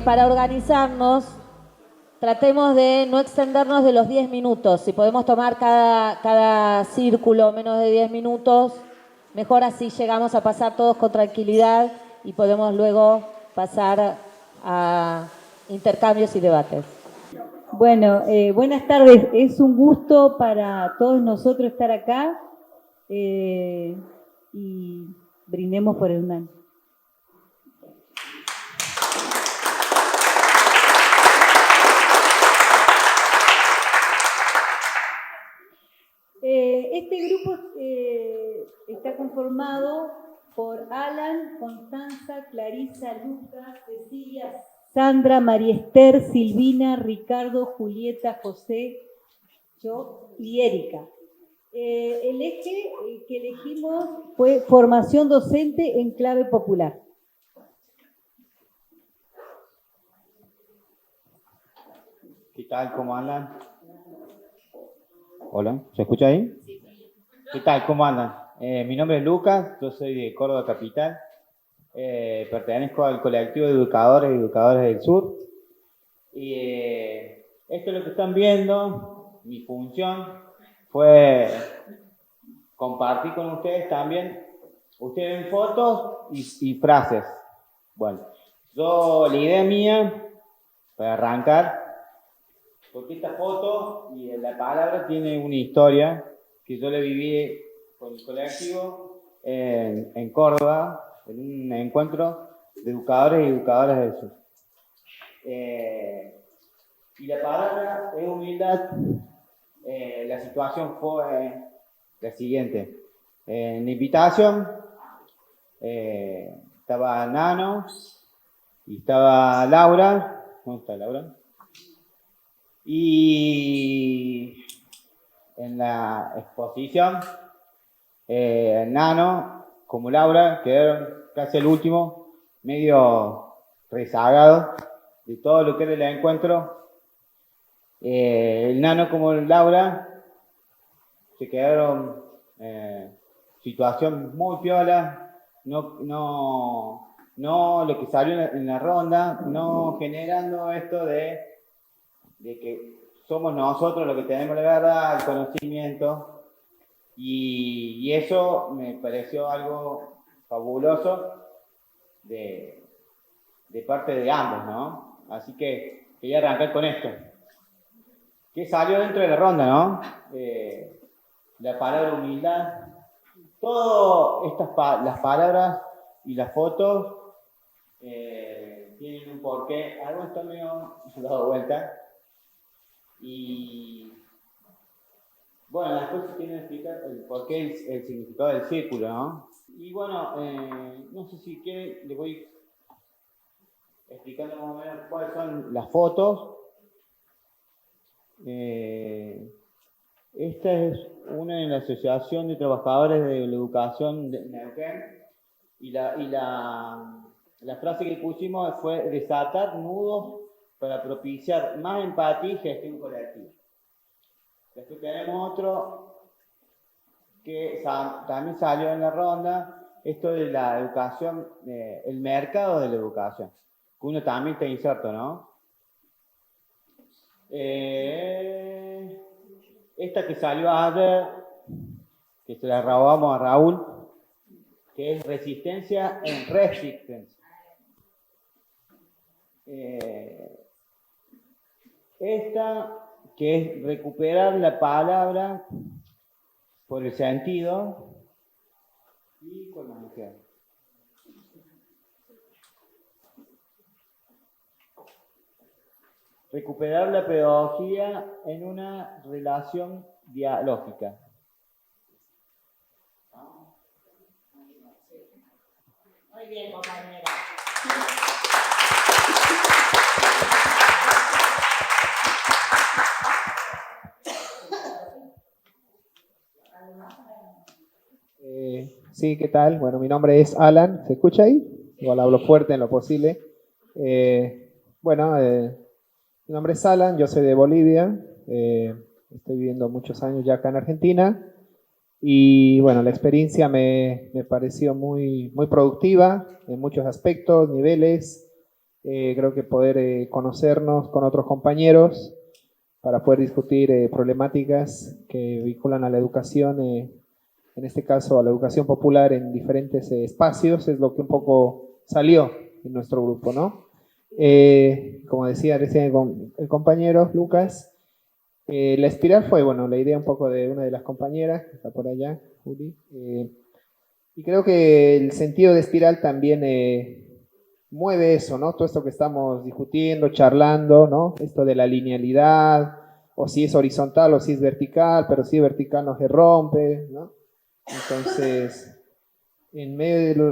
Para organizarnos, tratemos de no extendernos de los 10 minutos. Si podemos tomar cada círculo menos de 10 minutos, mejor, así llegamos a pasar todos con tranquilidad y podemos luego pasar a intercambios y debates. Bueno, buenas tardes. Es un gusto para todos nosotros estar acá y brindemos por el UNAM. Este grupo está conformado por Alan, Constanza, Clarisa, Lucas, Cecilia, Sandra, María Esther, Silvina, Ricardo, Julieta, José, yo y Erika. El eje que elegimos fue formación docente en clave popular. ¿Qué tal? ¿Cómo andan? Hola, ¿se escucha ahí? ¿Qué tal? ¿Cómo andan? Mi nombre es Lucas, yo soy de Córdoba Capital. Pertenezco al colectivo de educadores y educadoras del sur. Y esto es lo que están viendo. Mi función fue compartir con ustedes también. Ustedes ven fotos y frases. Bueno, la idea mía, para arrancar, porque esta foto y la palabra tiene una historia que yo le viví con el colectivo en Córdoba, en un encuentro de educadores y educadoras del sur. Y la palabra es humildad. La situación fue la siguiente. En la invitación estaba Nano y estaba Laura. ¿Dónde está Laura? Y en la exposición, Nano como Laura quedaron casi el último, medio rezagados de todo lo que era el encuentro. El Nano como Laura se quedaron situación muy piola, no lo que salió en la ronda, no generando esto de que somos nosotros los que tenemos la verdad, el conocimiento, y eso me pareció algo fabuloso de parte de ambos, ¿no? Así que quería arrancar con esto. ¿Qué salió dentro de la ronda, no? La palabra humildad. Todas las palabras y las fotos tienen un porqué. Algo está medio dado vuelta. Y bueno, después se tiene que explicar el porqué, el significado del círculo, ¿no? Y bueno, no sé si quieren, les voy explicando más o menos cuáles son las fotos. Esta es una de la Asociación de Trabajadores de la Educación de Neuquén, y la frase que pusimos fue desatar nudos para propiciar más empatía y gestión colectiva. Después tenemos otro que también salió en la ronda, esto de la educación, el mercado de la educación, que uno también está inserto, ¿no? Esta que salió ayer, que se la robamos a Raúl, que es resistencia en resistencia. Esta que es recuperar la palabra por el sentido y con la mujer. Recuperar la pedagogía en una relación dialógica. Muy bien, compañera. Sí, ¿qué tal? Bueno, mi nombre es Alan, ¿se escucha ahí? Igual hablo fuerte en lo posible. Mi nombre es Alan, yo soy de Bolivia, estoy viviendo muchos años ya acá en Argentina y bueno, la experiencia me pareció muy productiva en muchos aspectos, niveles. Creo que poder conocernos con otros compañeros para poder discutir problemáticas que vinculan a la educación, en este caso a la educación popular en diferentes espacios, es lo que un poco salió en nuestro grupo, ¿no? Como decía recién el compañero Lucas, la espiral fue, bueno, la idea un poco de una de las compañeras, que está por allá, Juli, y creo que el sentido de espiral también mueve eso, ¿no? Todo esto que estamos discutiendo, charlando, ¿no? Esto de la linealidad, o si es horizontal o si es vertical, pero si es vertical no se rompe, ¿no? Entonces, en medio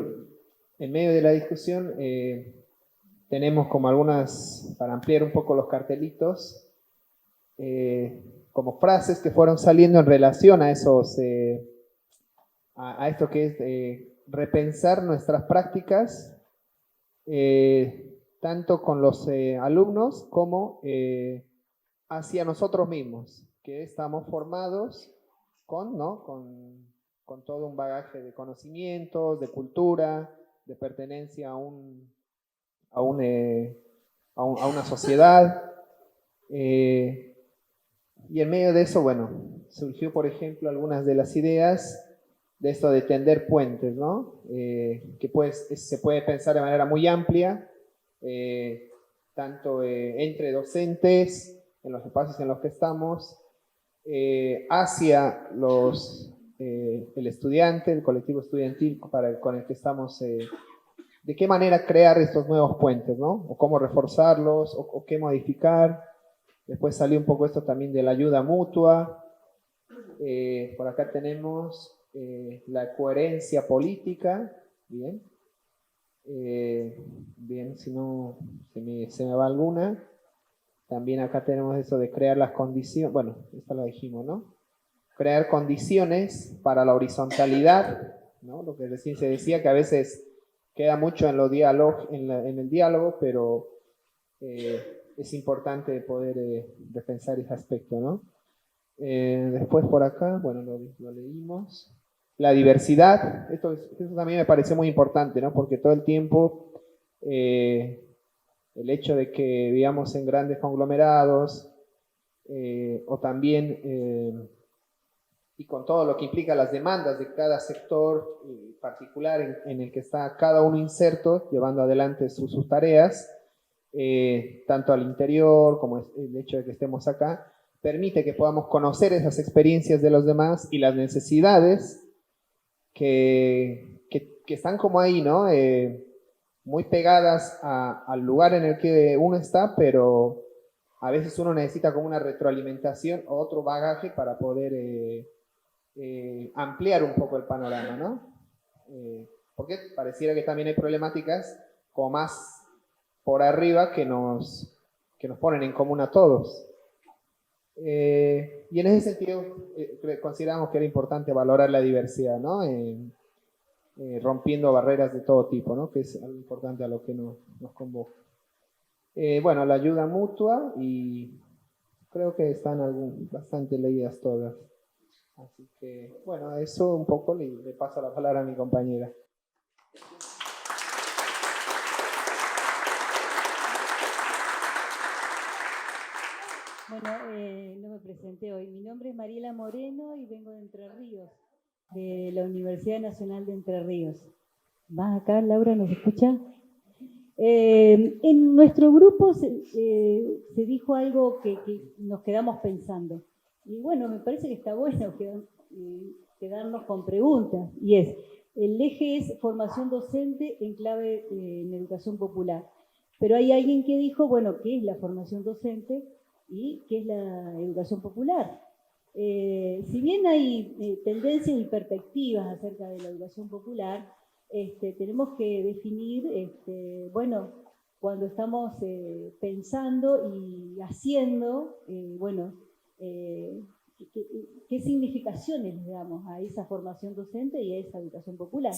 de la discusión, tenemos como algunas, para ampliar un poco los cartelitos, como frases que fueron saliendo en relación a esos, a esto que es repensar nuestras prácticas, tanto con los alumnos como hacia nosotros mismos, que estamos formados con, ¿no? con todo un bagaje de conocimientos, de cultura, de pertenencia a una sociedad. Y en medio de eso, bueno, surgió, por ejemplo, algunas de las ideas de esto de tender puentes, ¿no? Que pues, se puede pensar de manera muy amplia, tanto entre docentes, en los espacios en los que estamos, hacia el estudiante, el colectivo estudiantil con el que estamos, de qué manera crear estos nuevos puentes, ¿no? O cómo reforzarlos, o qué modificar. Después salió un poco esto también de la ayuda mutua. Por acá tenemos la coherencia política, bien. Bien, si no se me va alguna. También acá tenemos eso de crear las condiciones, bueno, esta lo dijimos, ¿no? Crear condiciones para la horizontalidad, ¿no? Lo que recién se decía, que a veces queda mucho en, en el diálogo, pero es importante poder repensar ese aspecto, ¿no? Después por acá, bueno, lo leímos. La diversidad, esto también me pareció muy importante, ¿no? Porque todo el tiempo el hecho de que vivamos en grandes conglomerados, o también, y con todo lo que implica las demandas de cada sector particular en el que está cada uno inserto, llevando adelante sus tareas, tanto al interior como el hecho de que estemos acá, permite que podamos conocer esas experiencias de los demás y las necesidades que están como ahí, ¿no? Muy pegadas al lugar en el que uno está, pero a veces uno necesita como una retroalimentación o otro bagaje para poder ampliar un poco el panorama, ¿no? Porque pareciera que también hay problemáticas como más por arriba que nos ponen en común a todos. Y en ese sentido consideramos que era importante valorar la diversidad, ¿no? Rompiendo barreras de todo tipo, ¿no? Que es algo importante a lo que nos convoca. Bueno, la ayuda mutua, y creo que están bastante leídas todas. Así que, bueno, a eso un poco le paso la palabra a mi compañera. Bueno, no me presenté hoy. Mi nombre es Mariela Moreno y vengo de Entre Ríos, de la Universidad Nacional de Entre Ríos. ¿Vas acá, Laura? ¿Nos escucha? En nuestro grupo se dijo algo que nos quedamos pensando. Y bueno, me parece que está bueno quedarnos con preguntas. Y el eje es formación docente en clave en educación popular. Pero hay alguien que dijo, bueno, ¿qué es la formación docente y qué es la educación popular? Si bien hay tendencias y perspectivas acerca de la educación popular, tenemos que definir, bueno, cuando estamos pensando y haciendo, bueno, qué significaciones le damos a esa formación docente y a esa educación popular.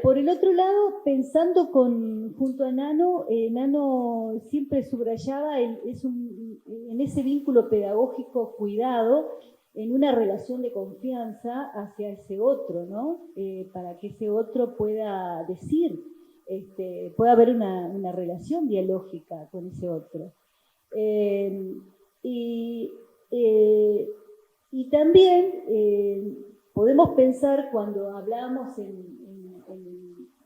Por el otro lado, pensando junto a Nano, Nano siempre subrayaba en ese vínculo pedagógico cuidado, en una relación de confianza hacia ese otro, ¿no? Para que ese otro pueda decir puede haber una relación dialógica con ese otro. Y también podemos pensar cuando hablamos en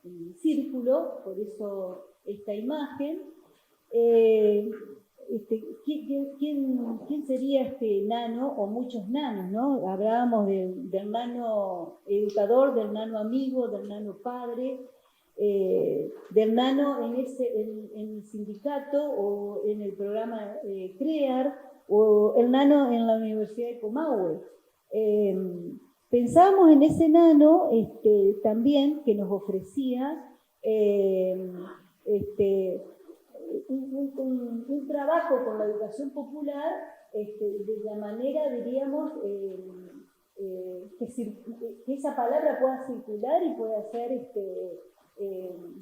el círculo, por eso esta imagen, ¿quién sería este nano o muchos nanos, ¿no? Hablábamos del nano educador, del nano amigo, del nano padre, del nano en el sindicato o en el programa CREAR o el nano en la Universidad de Comahue. Pensábamos en ese nano también que nos ofrecía un trabajo con la educación popular de la manera, diríamos, que esa palabra pueda circular y pueda ser,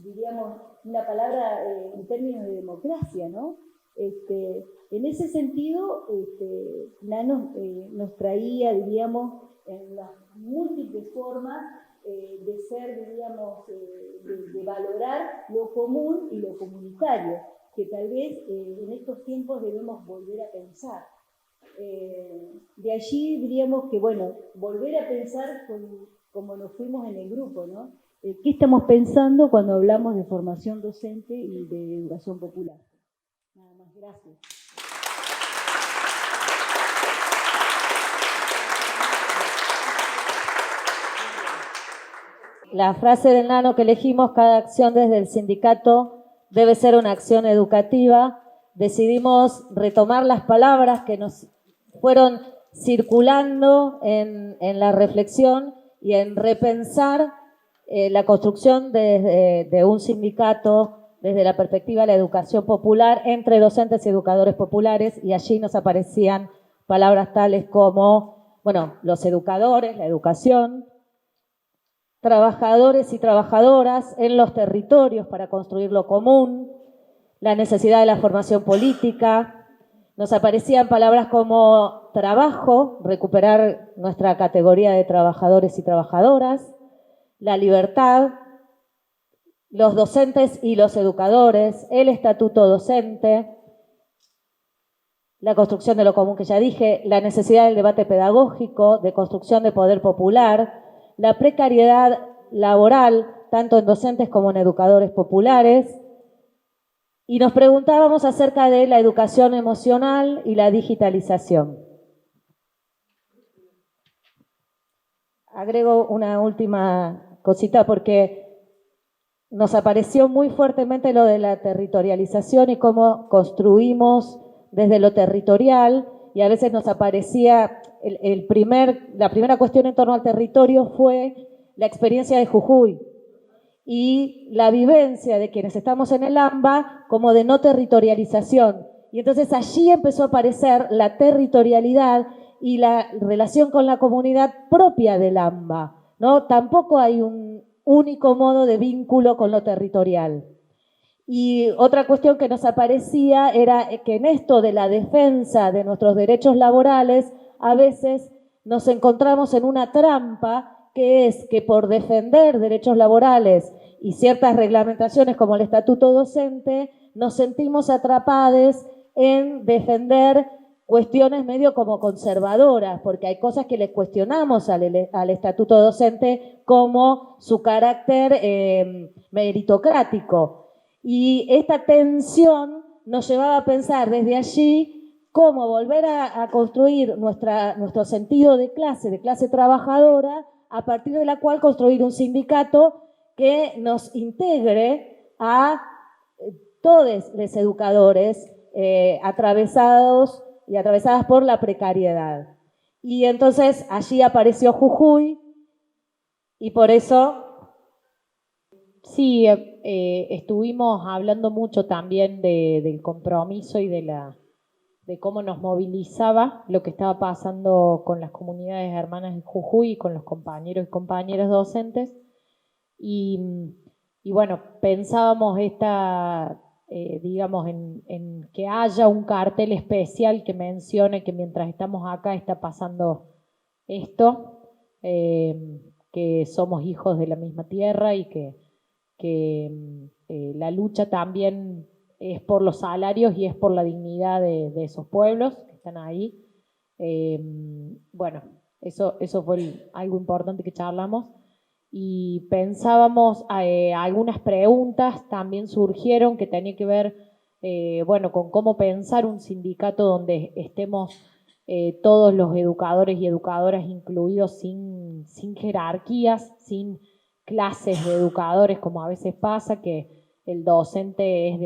diríamos, una palabra en términos de democracia, ¿no? En ese sentido, Nano nos traía, diríamos, en las múltiples formas de ser, diríamos, de valorar lo común y lo comunitario, que tal vez en estos tiempos debemos volver a pensar. De allí diríamos que, bueno, volver a pensar como nos fuimos en el grupo, ¿no? ¿Qué estamos pensando cuando hablamos de formación docente y de educación popular? Nada más, gracias. La frase del nano que elegimos, cada acción desde el sindicato debe ser una acción educativa. Decidimos retomar las palabras que nos fueron circulando en la reflexión y en repensar la construcción de un sindicato desde la perspectiva de la educación popular entre docentes y educadores populares, y allí nos aparecían palabras tales como, bueno, los educadores, la educación, trabajadores y trabajadoras en los territorios para construir lo común, la necesidad de la formación política. Nos aparecían palabras como trabajo, recuperar nuestra categoría de trabajadores y trabajadoras, la libertad, los docentes y los educadores, el estatuto docente, la construcción de lo común que ya dije, la necesidad del debate pedagógico, de construcción de poder popular, la precariedad laboral, tanto en docentes como en educadores populares, y nos preguntábamos acerca de la educación emocional y la digitalización. Agrego una última cosita porque nos apareció muy fuertemente lo de la territorialización y cómo construimos desde lo territorial, y a veces nos aparecía la primera cuestión en torno al territorio fue la experiencia de Jujuy y la vivencia de quienes estamos en el AMBA como de no territorialización. Y entonces allí empezó a aparecer la territorialidad y la relación con la comunidad propia del AMBA, ¿no? Tampoco hay un único modo de vínculo con lo territorial. Y otra cuestión que nos aparecía era que en esto de la defensa de nuestros derechos laborales, a veces nos encontramos en una trampa, que es que por defender derechos laborales y ciertas reglamentaciones como el estatuto docente, nos sentimos atrapados en defender cuestiones medio como conservadoras, porque hay cosas que le cuestionamos al estatuto docente, como su carácter meritocrático. Y esta tensión nos llevaba a pensar desde allí cómo volver a construir nuestro sentido de clase trabajadora, a partir de la cual construir un sindicato que nos integre a todos los educadores atravesados y atravesadas por la precariedad. Y entonces allí apareció Jujuy, y por eso... Sí, estuvimos hablando mucho también del compromiso y de cómo nos movilizaba lo que estaba pasando con las comunidades hermanas de Jujuy y con los compañeros y compañeras docentes. Y bueno, pensábamos digamos, en que haya un cartel especial que mencione que mientras estamos acá está pasando esto, que somos hijos de la misma tierra y que la lucha también es por los salarios y es por la dignidad de esos pueblos que están ahí. Bueno, eso fue algo importante que charlamos. Y pensábamos, algunas preguntas también surgieron que tenían que ver, bueno, con cómo pensar un sindicato donde estemos todos los educadores y educadoras incluidos sin jerarquías, sin clases de educadores, como a veces pasa, que el docente es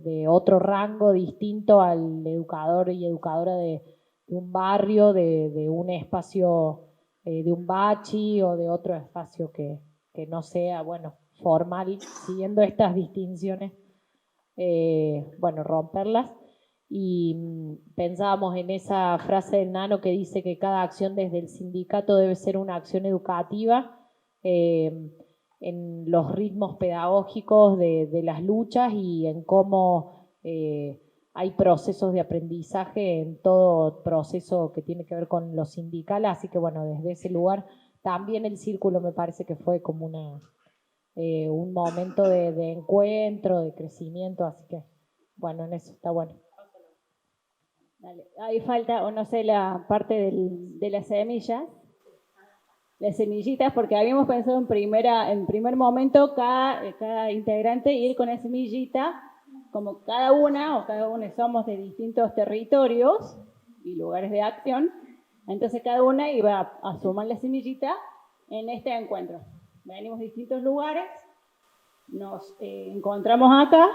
de otro rango distinto al educador y educadora de un barrio, de un espacio, de un bachi o de otro espacio que no sea, bueno, formal, siguiendo estas distinciones, bueno, romperlas. Y pensábamos en esa frase del Nano que dice que cada acción desde el sindicato debe ser una acción educativa, en los ritmos pedagógicos de las luchas y en cómo hay procesos de aprendizaje en todo proceso que tiene que ver con lo sindical. Así que bueno, desde ese lugar también el círculo me parece que fue como un momento de encuentro, de crecimiento, así que bueno, en eso está bueno. Dale. Ahí falta, o no sé, la parte de las semillas. Las semillitas, porque habíamos pensado en primer momento cada integrante ir con la semillita, como cada uno somos de distintos territorios y lugares de acción, entonces cada una iba a sumar la semillita en este encuentro. Venimos de distintos lugares, nos encontramos acá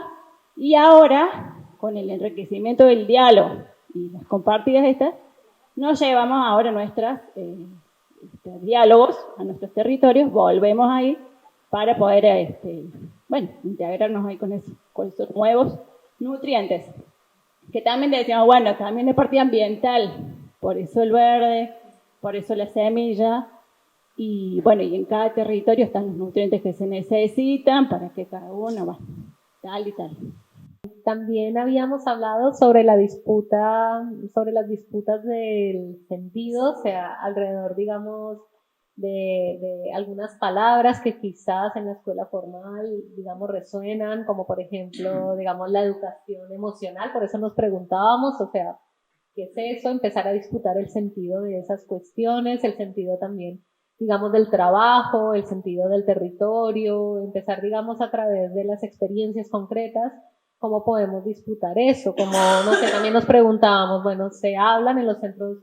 y ahora, con el enriquecimiento del diálogo y las compartidas estas, nos llevamos ahora nuestros diálogos a nuestros territorios, volvemos ahí para poder bueno, integrarnos ahí con esos nuevos nutrientes. Que también decíamos, bueno, también es parte ambiental, por eso el verde, por eso la semilla, y bueno, y en cada territorio están los nutrientes que se necesitan para que cada uno va, tal y tal. También habíamos hablado sobre la disputa, sobre las disputas del sentido, o sea, alrededor, digamos, de algunas palabras que quizás en la escuela formal, digamos, resuenan, como por ejemplo, digamos, la educación emocional. Por eso nos preguntábamos, o sea, ¿qué es eso? Empezar a disputar el sentido de esas cuestiones, el sentido también, digamos, del trabajo, el sentido del territorio, empezar, digamos, a través de las experiencias concretas, cómo podemos disputar eso. Como, no sé, también nos preguntábamos, bueno, se hablan en los centros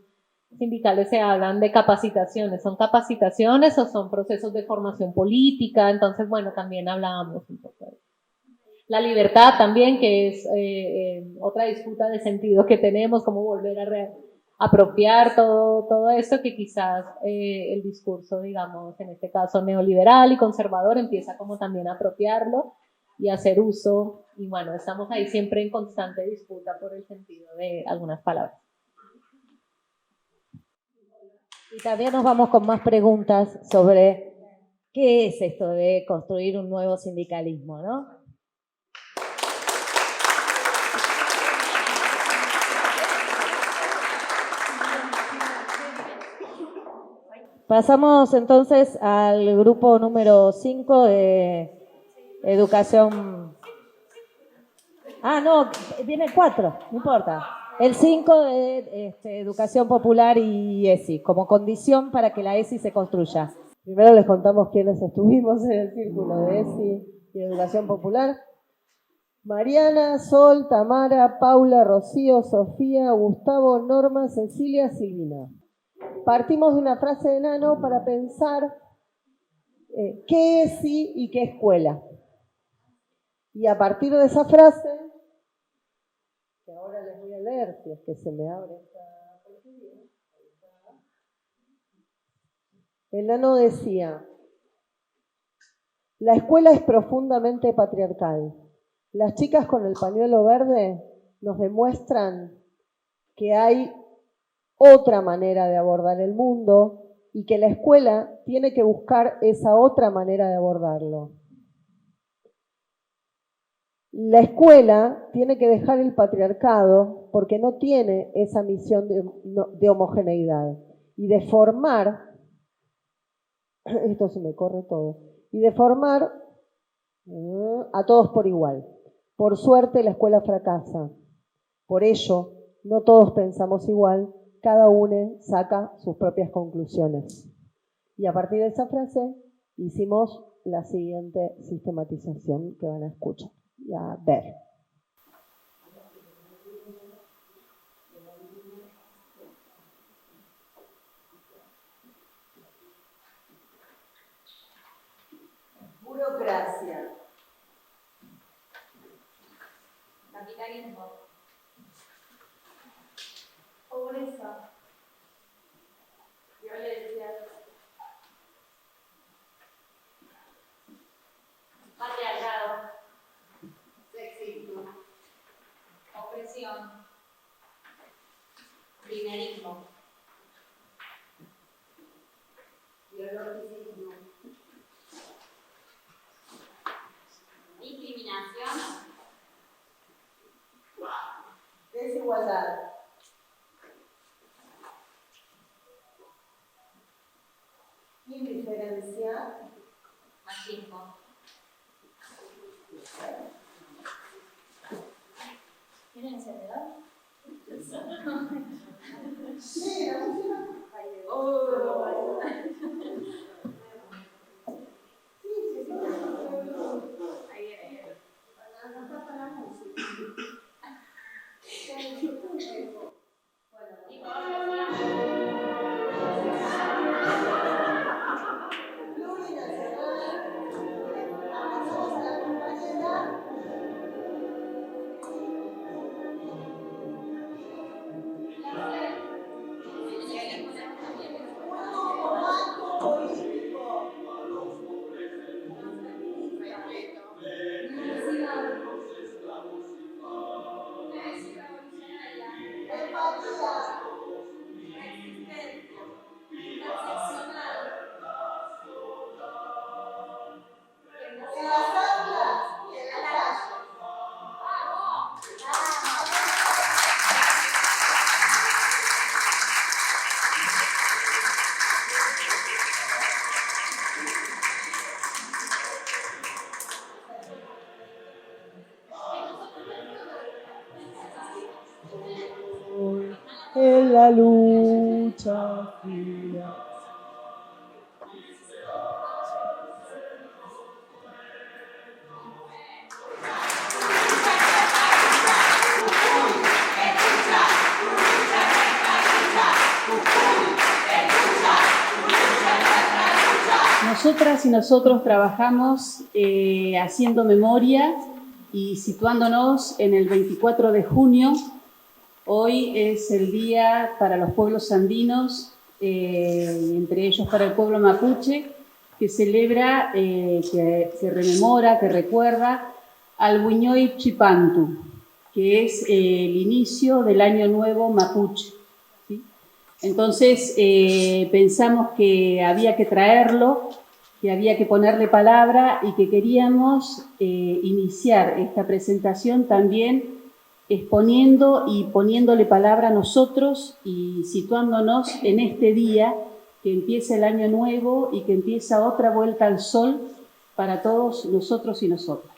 sindicales, se hablan de capacitaciones, ¿son capacitaciones o son procesos de formación política? Entonces, bueno, también hablábamos un poco de la libertad también, que es otra disputa de sentido que tenemos, cómo volver a apropiar todo esto que quizás el discurso, digamos, en este caso neoliberal y conservador, empieza como también a apropiarlo y hacer uso, y bueno, estamos ahí siempre en constante disputa por el sentido de algunas palabras. Y también nos vamos con más preguntas sobre qué es esto de construir un nuevo sindicalismo, ¿no? Pasamos entonces al grupo número 5 de educación. Ah, no, viene el 4, no importa. El 5 de educación popular y ESI, como condición para que la ESI se construya. Primero les contamos quiénes estuvimos en el círculo de ESI y educación popular. Mariana, Sol, Tamara, Paula, Rocío, Sofía, Gustavo, Norma, Cecilia, Silvina. Partimos de una frase de Nano para pensar qué ESI y qué escuela. Y a partir de esa frase, que ahora les voy a leer, si es que se me abre esta porquería. El Nano decía: la escuela es profundamente patriarcal. Las chicas con el pañuelo verde nos demuestran que hay otra manera de abordar el mundo y que la escuela tiene que buscar esa otra manera de abordarlo. La escuela tiene que dejar el patriarcado porque no tiene esa misión de homogeneidad y de formar, esto se me corre todo, y de formar A todos por igual. Por suerte la escuela fracasa. Por ello, no todos pensamos igual, cada uno saca sus propias conclusiones. Y a partir de esa frase hicimos la siguiente sistematización que van a escuchar y a ver. Burocracia. Capitalismo. Pobreza. Violencia. Patriarcado. Sexismo. Opresión. Dinerismo. Biologicismo. Discriminación. Desigualdad. Indiferencia. Machismo. ¿Tienen encendedor? Sí, la música. Ahí viene. En la lucha fría. Nosotras y nosotros trabajamos haciendo memoria y situándonos en el 24 de junio. Hoy es el día para los pueblos andinos, entre ellos para el pueblo mapuche, que celebra, que rememora, que recuerda al Huiñoy Chipantu, que es el inicio del Año Nuevo mapuche. ¿Sí? Entonces pensamos que había que traerlo, que había que ponerle palabra y que queríamos iniciar esta presentación también exponiendo y poniéndole palabra a nosotros y situándonos en este día que empieza el año nuevo y que empieza otra vuelta al sol para todos nosotros y nosotras.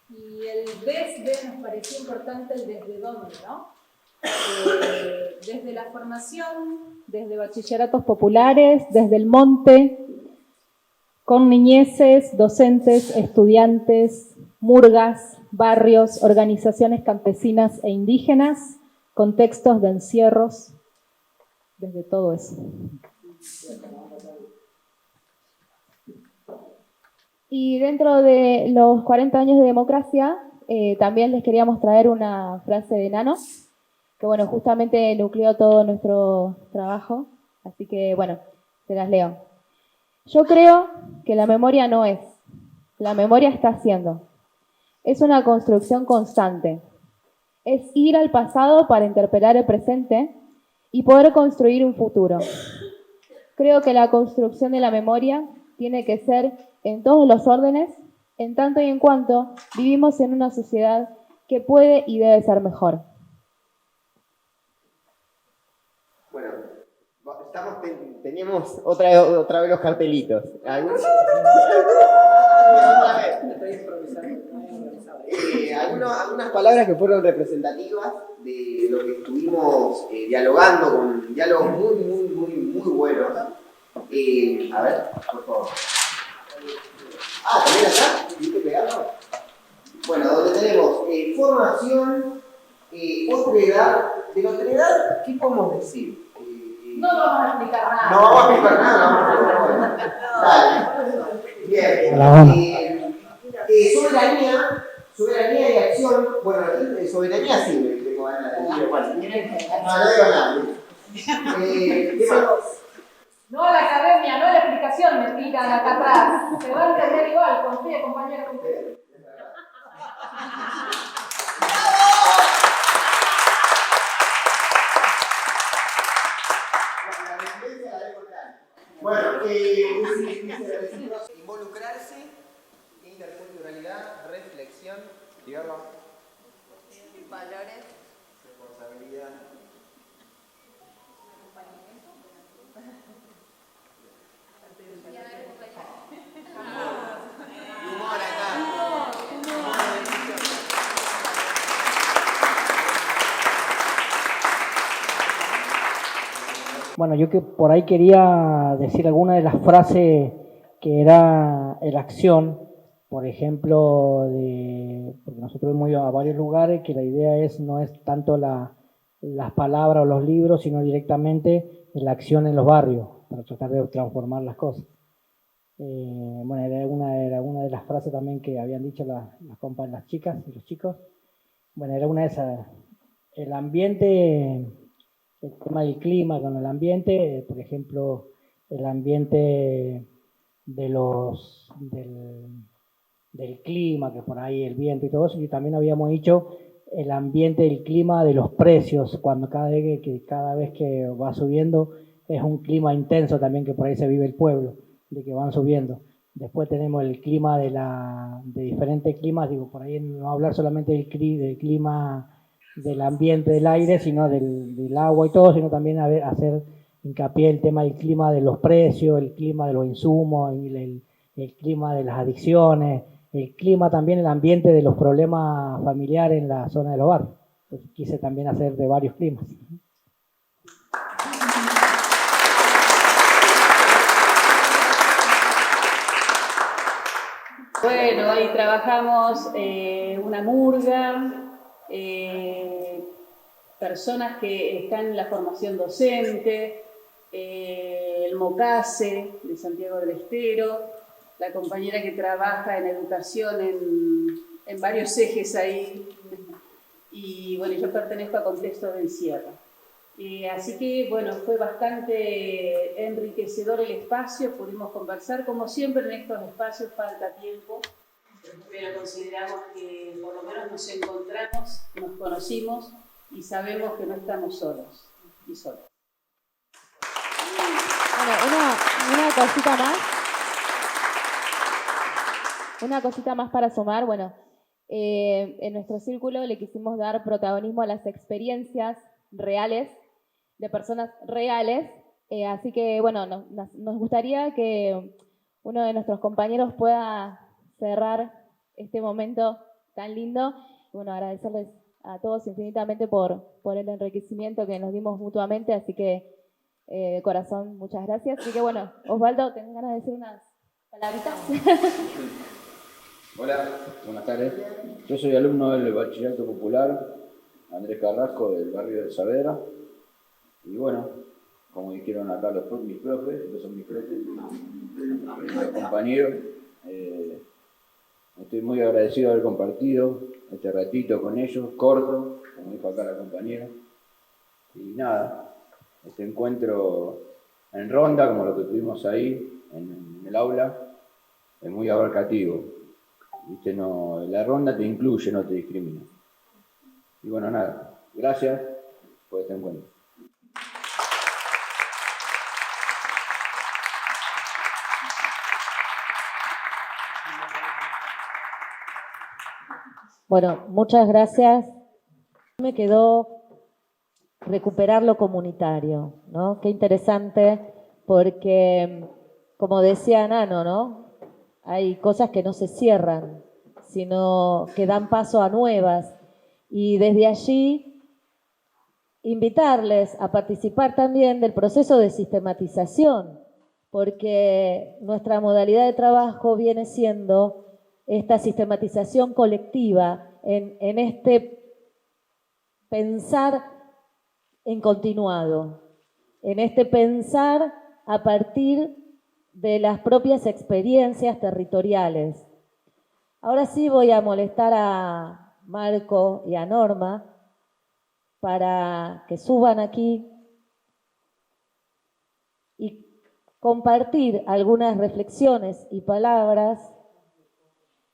Y el desde nos pareció importante el desde dónde, ¿no? Desde la formación, Desde bachilleratos populares, desde el monte, con niñeces, docentes, estudiantes, murgas, barrios, organizaciones campesinas e indígenas, contextos de encierros, desde todo eso. Y dentro de los 40 años de democracia, también les queríamos traer una frase de Nano, que bueno, justamente nucleó todo nuestro trabajo, así que bueno, se las leo. Yo creo que la memoria no es, la memoria está haciendo. Es una construcción constante. Es ir al pasado para interpelar el presente y poder construir un futuro. Creo que la construcción de la memoria tiene que ser en todos los órdenes, en tanto y en cuanto vivimos en una sociedad que puede y debe ser mejor. Bueno, Teníamos otra vez los cartelitos. Algunas palabras que fueron representativas de lo que estuvimos dialogando, con diálogos muy buenos. A ver, por favor. ¿También acá? ¿Viste pegarlo? Bueno, donde tenemos formación, otredad. De la otredad, ¿qué podemos decir? No vamos a explicar nada. No vamos a explicar nada. Dale. Bien. Soberanía y acción. Bueno, soberanía sí me tengo ganas de decir. No digo nada. ¿Qué más? No a la academia, no a la explicación, me tiran acá atrás. Se va a entender igual, confíe, compañero, confíe. Bueno, involucrarse, interculturalidad, reflexión, Valores. responsabilidad. Humor acá. Bueno, yo que por ahí quería decir alguna de las frases que era la acción, por ejemplo, porque nosotros hemos ido a varios lugares que la idea no es tanto las palabras o los libros, sino directamente la acción en los barrios, para tratar de transformar las cosas. Bueno, era una de las frases también que habían dicho las chicas y los chicos. Bueno, era una de esas. El ambiente, el tema del clima con el ambiente, por ejemplo, el ambiente del clima, que por ahí el viento y todo eso, y también habíamos dicho el ambiente del clima de los precios, cuando cada vez que va subiendo es un clima intenso también, que por ahí se vive el pueblo, de que van subiendo. Después tenemos el clima de diferentes climas, digo, por ahí no hablar solamente del clima del ambiente del aire, sino del agua y todo, sino también hacer hincapié el tema del clima de los precios, el clima de los insumos, el clima de las adicciones, el clima también, el ambiente de los problemas familiares en la zona de los barrios. Entonces, quise también hacer de varios climas. Bueno, ahí trabajamos una murga, personas que están en la formación docente, el MOCASE de Santiago del Estero, la compañera que trabaja en educación en varios ejes ahí, y bueno, yo pertenezco a Contexto del Sierra. Así que bueno, fue bastante enriquecedor el espacio, pudimos conversar, como siempre en estos espacios falta tiempo, pero consideramos que por lo menos nos encontramos, nos conocimos y sabemos que no estamos solos y solas. Bueno, una cosita más. Una cosita más para sumar. Bueno, en nuestro círculo le quisimos dar protagonismo a las experiencias reales de personas reales. Así que, bueno, nos gustaría que uno de nuestros compañeros pueda cerrar este momento tan lindo. Y bueno, agradecerles a todos infinitamente por el enriquecimiento que nos dimos mutuamente. Así que, de corazón, muchas gracias. Así que, bueno, Osvaldo, ¿tenés ganas de decir unas palabritas? Hola, buenas tardes. Yo soy alumno del Bachillerato Popular, Andrés Carrasco, del barrio de Saavedra. Y bueno, como dijeron acá mis profes, estos son mis profes, mis compañeros, estoy muy agradecido de haber compartido este ratito con ellos, corto, como dijo acá la compañera. Y nada, este encuentro en ronda, como lo que tuvimos ahí, en el aula, es muy abarcativo. ¿Viste? No, la ronda te incluye, no te discrimina. Y bueno, nada, gracias por este encuentro. Bueno, muchas gracias. Me quedó recuperar lo comunitario, ¿no? Qué interesante, porque, como decía Nano, ¿no? Hay cosas que no se cierran, sino que dan paso a nuevas. Y desde allí, invitarles a participar también del proceso de sistematización, porque nuestra modalidad de trabajo viene siendo esta sistematización colectiva en este pensar en continuado, en este pensar a partir de las propias experiencias territoriales. Ahora sí voy a molestar a Marco y a Norma para que suban aquí y compartir algunas reflexiones y palabras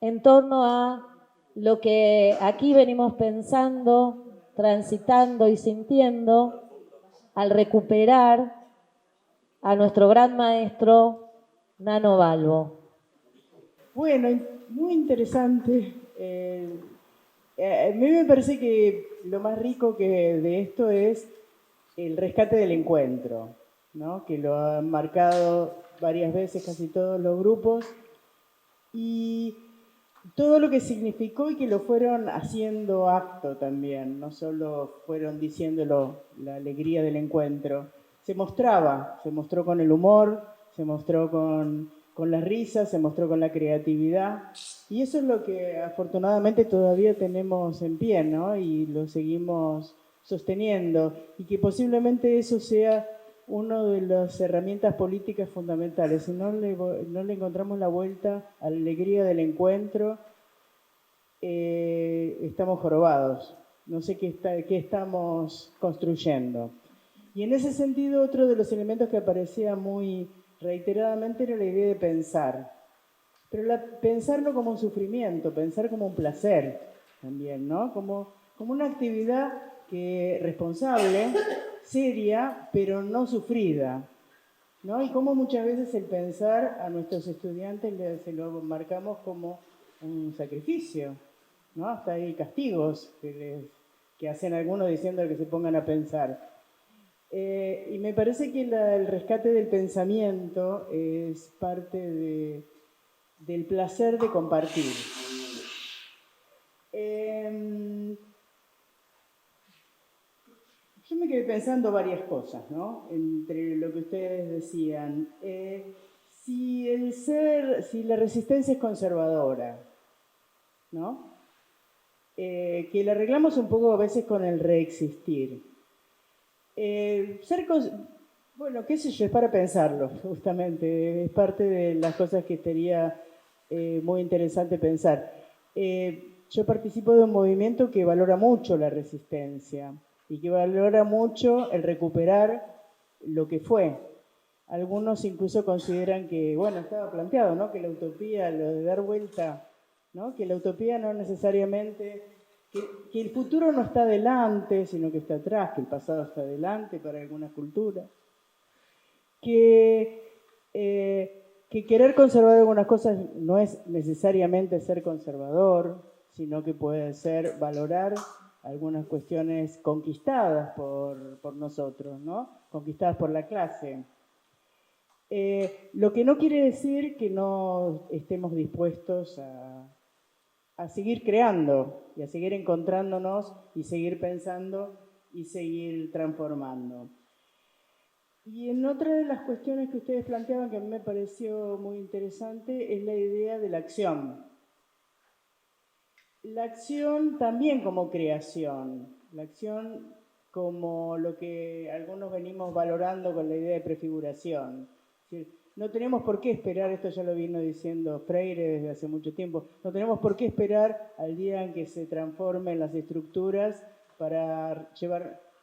en torno a lo que aquí venimos pensando, transitando y sintiendo al recuperar a nuestro gran maestro Nano Balbo. Bueno, muy interesante. A mí me parece que lo más rico que de esto es el rescate del encuentro, ¿no? Que lo han marcado varias veces casi todos los grupos, y todo lo que significó y que lo fueron haciendo acto también, no solo fueron diciéndolo, la alegría del encuentro. Se mostró con el humor, se mostró con las risas, se mostró con la creatividad, y eso es lo que afortunadamente todavía tenemos en pie, ¿no? Y lo seguimos sosteniendo, y que posiblemente eso sea una de las herramientas políticas fundamentales. Si no le encontramos la vuelta a la alegría del encuentro, estamos jorobados. No sé qué estamos construyendo. Y en ese sentido, otro de los elementos que aparecía muy reiteradamente era la idea de pensar. Pero pensar no como un sufrimiento, pensar como un placer también, ¿no? Como una actividad responsable, seria, pero no sufrida, ¿no? Y como muchas veces el pensar a nuestros estudiantes se lo marcamos como un sacrificio, ¿no? Hasta hay castigos que hacen algunos diciendo que se pongan a pensar. Y me parece que el rescate del pensamiento es parte del placer de compartir. Yo me quedé pensando varias cosas, ¿no? Entre lo que ustedes decían. Si la resistencia es conservadora, ¿no? Que la arreglamos un poco a veces con el reexistir. Bueno, qué sé yo, es para pensarlo, justamente. Es parte de las cosas que sería muy interesante pensar. Yo participo de un movimiento que valora mucho la resistencia y que valora mucho el recuperar lo que fue. Algunos incluso consideran que, bueno, estaba planteado, ¿no? Que la utopía, lo de dar vuelta, ¿no? Que la utopía no necesariamente, que el futuro no está adelante, sino que está atrás, que el pasado está adelante para algunas culturas. Que querer conservar algunas cosas no es necesariamente ser conservador, sino que puede ser valorar algunas cuestiones conquistadas por nosotros, ¿no? Conquistadas por la clase. Lo que no quiere decir que no estemos dispuestos a seguir creando y a seguir encontrándonos y seguir pensando y seguir transformando. Y en otra de las cuestiones que ustedes planteaban que a mí me pareció muy interesante es la idea de la acción. La acción también como creación, la acción como lo que algunos venimos valorando con la idea de prefiguración. Es decir, no tenemos por qué esperar, esto ya lo vino diciendo Freire desde hace mucho tiempo, no tenemos por qué esperar al día en que se transformen las estructuras para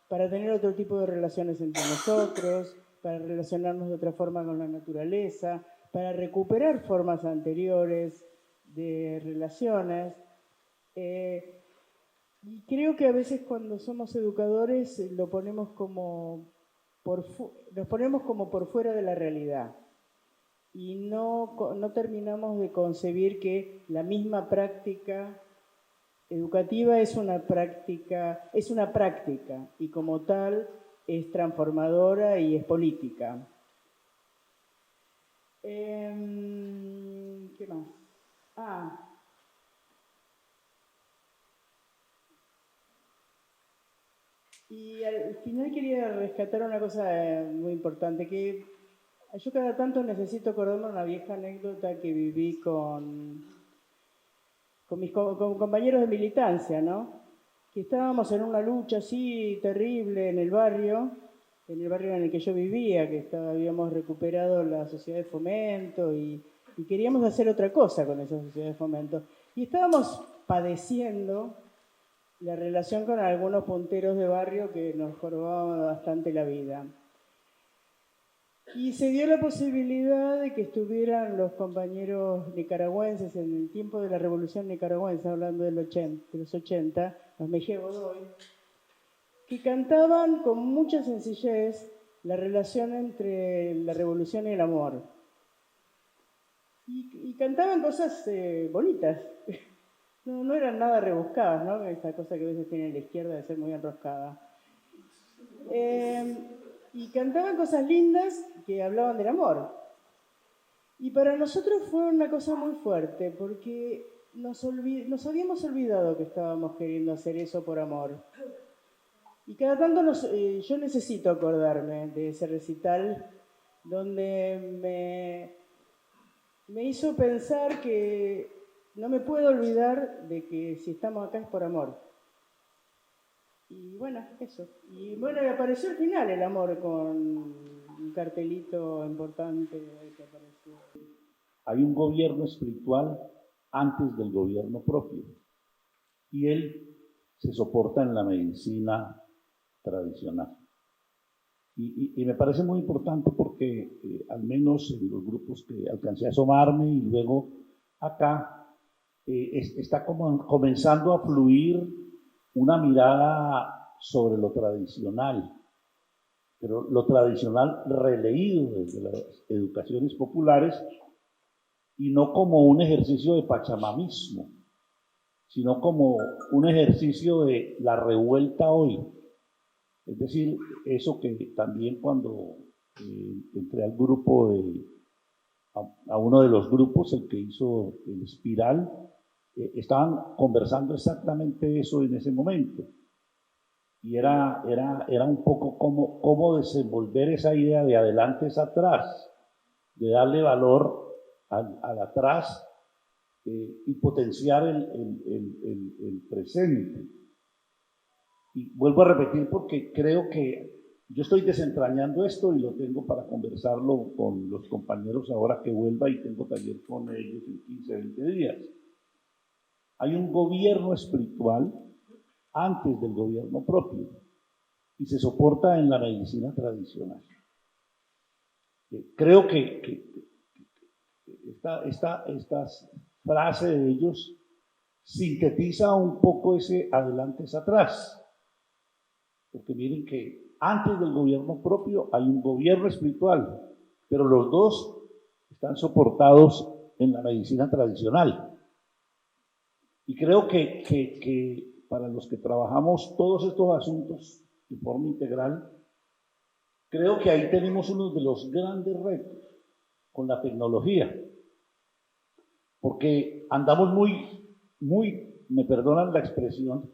tener otro tipo de relaciones entre nosotros, para relacionarnos de otra forma con la naturaleza, para recuperar formas anteriores de relaciones. Y creo que a veces cuando somos educadores nos ponemos como por fuera de la realidad y no terminamos de concebir que la misma práctica educativa es una práctica y como tal es transformadora y es política. ¿Qué más? Y al final quería rescatar una cosa muy importante, que yo cada tanto necesito acordarme una vieja anécdota que viví con mis compañeros de militancia, ¿no? Que estábamos en una lucha así terrible en el barrio en el que yo vivía, que habíamos recuperado la sociedad de fomento y queríamos hacer otra cosa con esa sociedad de fomento. Y estábamos padeciendo la relación con algunos punteros de barrio que nos jorobaban bastante la vida. Y se dio la posibilidad de que estuvieran los compañeros nicaragüenses en el tiempo de la Revolución Nicaragüense, hablando de los 80, los Mejía Godoy, que cantaban con mucha sencillez la relación entre la revolución y el amor. Y cantaban cosas bonitas. No eran nada rebuscadas, ¿no? Esa cosa que a veces tiene la izquierda de ser muy enroscada. Y cantaban cosas lindas que hablaban del amor. Y para nosotros fue una cosa muy fuerte, porque nos habíamos olvidado que estábamos queriendo hacer eso por amor. Y cada tanto yo necesito acordarme de ese recital donde me hizo pensar que no me puedo olvidar de que si estamos acá es por amor. Y bueno, eso. Y bueno, y apareció al final el amor con un cartelito importante que apareció. Hay un gobierno espiritual antes del gobierno propio. Y él se soporta en la medicina tradicional. Y me parece muy importante porque al menos en los grupos que alcancé a asomarme y luego acá, está como comenzando a fluir una mirada sobre lo tradicional, pero lo tradicional releído desde las educaciones populares y no como un ejercicio de pachamamismo, sino como un ejercicio de la revuelta hoy. Es decir, eso que también cuando entré al grupo, a uno de los grupos, el que hizo el Espiral, estaban conversando exactamente eso en ese momento. Y era un poco cómo desenvolver esa idea de adelante es atrás, de darle valor al atrás y potenciar el presente. Y vuelvo a repetir porque creo que yo estoy desentrañando esto y lo tengo para conversarlo con los compañeros ahora que vuelva y tengo taller con ellos en 15, 20 días. Hay un gobierno espiritual antes del gobierno propio y se soporta en la medicina tradicional. Creo que esta frase de ellos sintetiza un poco ese adelante es atrás. Porque miren que antes del gobierno propio hay un gobierno espiritual, pero los dos están soportados en la medicina tradicional. Y creo que para los que trabajamos todos estos asuntos de forma integral, creo que ahí tenemos uno de los grandes retos con la tecnología. Porque andamos me perdonan la expresión,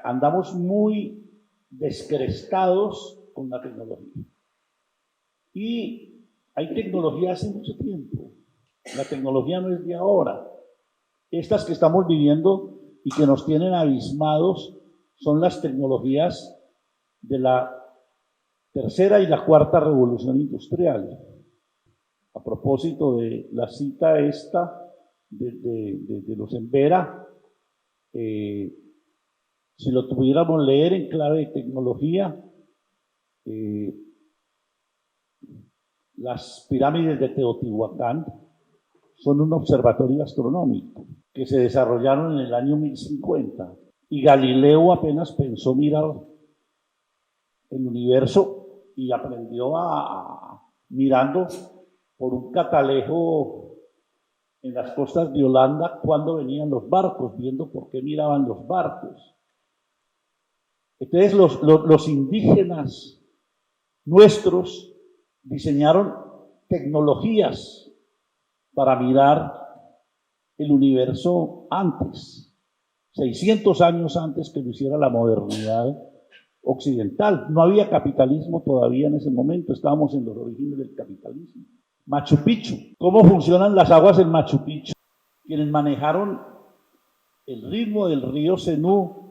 andamos muy descrestados con la tecnología. Y hay tecnología hace mucho tiempo. La tecnología no es de ahora. Estas que estamos viviendo y que nos tienen abismados son las tecnologías de la tercera y la cuarta revolución industrial. A propósito de la cita esta de los Embera, si lo tuviéramos leer en clave de tecnología, las pirámides de Teotihuacán son un observatorio astronómico que se desarrollaron en el año 1050 y Galileo apenas pensó mirar el universo y aprendió mirando por un catalejo en las costas de Holanda cuando venían los barcos, viendo por qué miraban los barcos. Entonces los indígenas nuestros diseñaron tecnologías para mirar el universo antes, 600 años antes que lo hiciera la modernidad occidental. No había capitalismo todavía en ese momento, estábamos en los orígenes del capitalismo. Machu Picchu, ¿cómo funcionan las aguas en Machu Picchu? Quienes manejaron el ritmo del río Zenú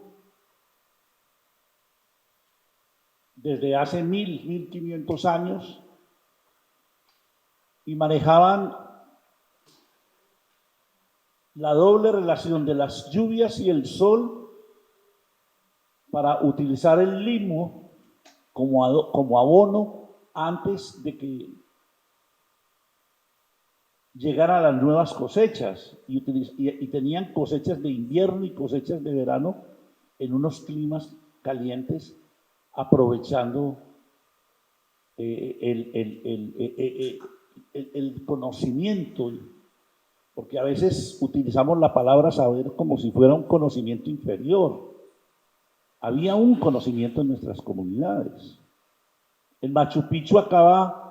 desde hace 1500 años y manejaban la doble relación de las lluvias y el sol para utilizar el limo como abono antes de que llegaran las nuevas cosechas y tenían cosechas de invierno y cosechas de verano en unos climas calientes, aprovechando el conocimiento, porque a veces utilizamos la palabra saber como si fuera un conocimiento inferior. Había un conocimiento en nuestras comunidades. En Machu Picchu acaba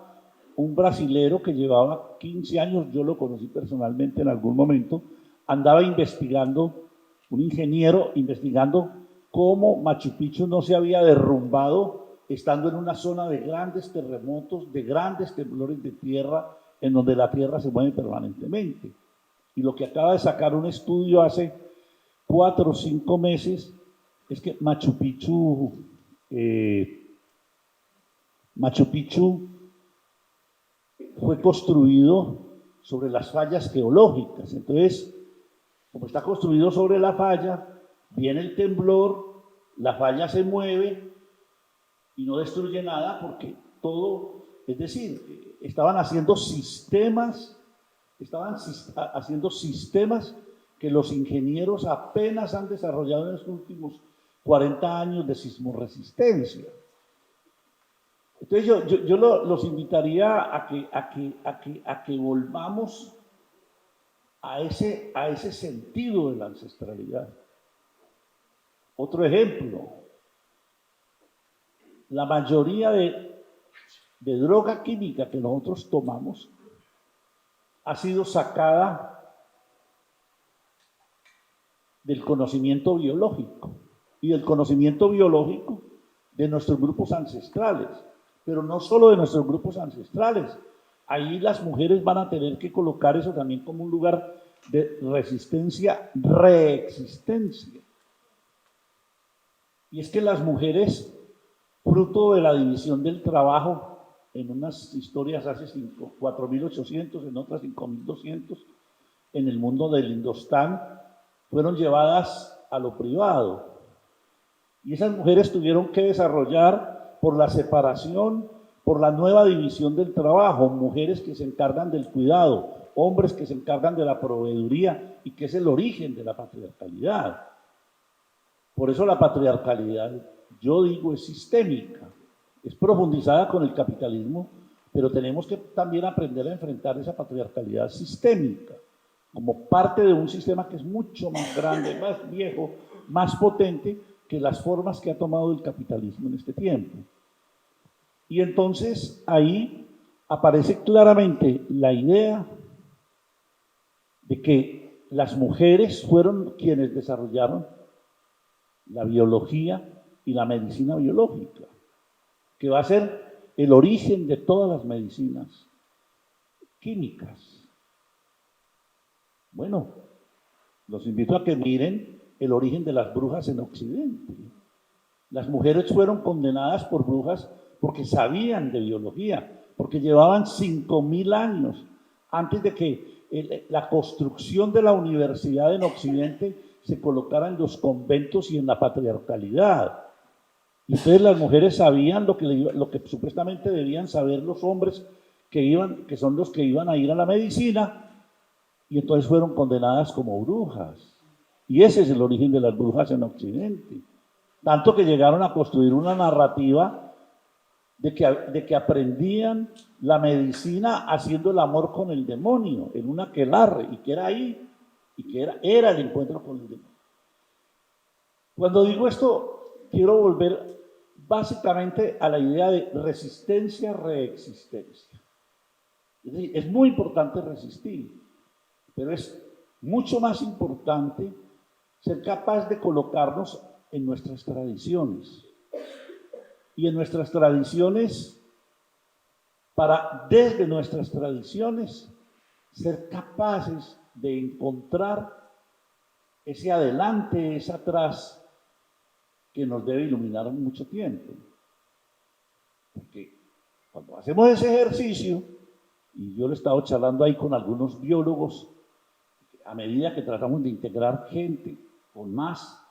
un brasilero que llevaba 15 años, yo lo conocí personalmente en algún momento, andaba investigando, un ingeniero investigando cómo Machu Picchu no se había derrumbado estando en una zona de grandes terremotos, de grandes temblores de tierra, en donde la tierra se mueve permanentemente. Y lo que acaba de sacar un estudio hace 4 o 5 meses es que Machu Picchu fue construido sobre las fallas geológicas. Entonces, como está construido sobre la falla, viene el temblor, la falla se mueve y no destruye nada porque todo, es decir, estaban haciendo sistemas que los ingenieros apenas han desarrollado en los últimos 40 años de sismoresistencia. Entonces yo los invitaría a que volvamos a ese sentido de la ancestralidad. Otro ejemplo, la mayoría de droga química que nosotros tomamos ha sido sacada del conocimiento biológico y del conocimiento biológico de nuestros grupos ancestrales, pero no solo de nuestros grupos ancestrales. Ahí las mujeres van a tener que colocar eso también como un lugar de resistencia, reexistencia. Y es que las mujeres, fruto de la división del trabajo, en unas historias hace 4.800, en otras 5.200, en el mundo del Indostán, fueron llevadas a lo privado. Y esas mujeres tuvieron que desarrollar, por la separación, por la nueva división del trabajo, mujeres que se encargan del cuidado, hombres que se encargan de la proveeduría, y que es el origen de la patriarcalidad. Por eso la patriarcalidad, yo digo, es sistémica, es profundizada con el capitalismo, pero tenemos que también aprender a enfrentar esa patriarcalidad sistémica, como parte de un sistema que es mucho más grande, más viejo, más potente que las formas que ha tomado el capitalismo en este tiempo. Y entonces ahí aparece claramente la idea de que las mujeres fueron quienes desarrollaron la biología y la medicina biológica, que va a ser el origen de todas las medicinas químicas. Bueno, los invito a que miren el origen de las brujas en Occidente. Las mujeres fueron condenadas por brujas porque sabían de biología, porque llevaban 5.000 años antes de que la construcción de la universidad en Occidente se colocara en los conventos y en la patriarcalidad. Y entonces las mujeres sabían lo que supuestamente debían saber los hombres que son los que iban a ir a la medicina, y entonces fueron condenadas como brujas. Y ese es el origen de las brujas en Occidente. Tanto que llegaron a construir una narrativa de que aprendían la medicina haciendo el amor con el demonio, en un aquelarre, y que era ahí, y que era el encuentro con el demonio. Cuando digo esto, quiero volver básicamente a la idea de resistencia, reexistencia. Es decir, es muy importante resistir, pero es mucho más importante ser capaz de colocarnos en nuestras tradiciones. Y en nuestras tradiciones, desde nuestras tradiciones, ser capaces de encontrar ese adelante, ese atrás, que nos debe iluminar mucho tiempo. Porque cuando hacemos ese ejercicio, y yo lo he estado charlando ahí con algunos biólogos, a medida que tratamos de integrar gente con más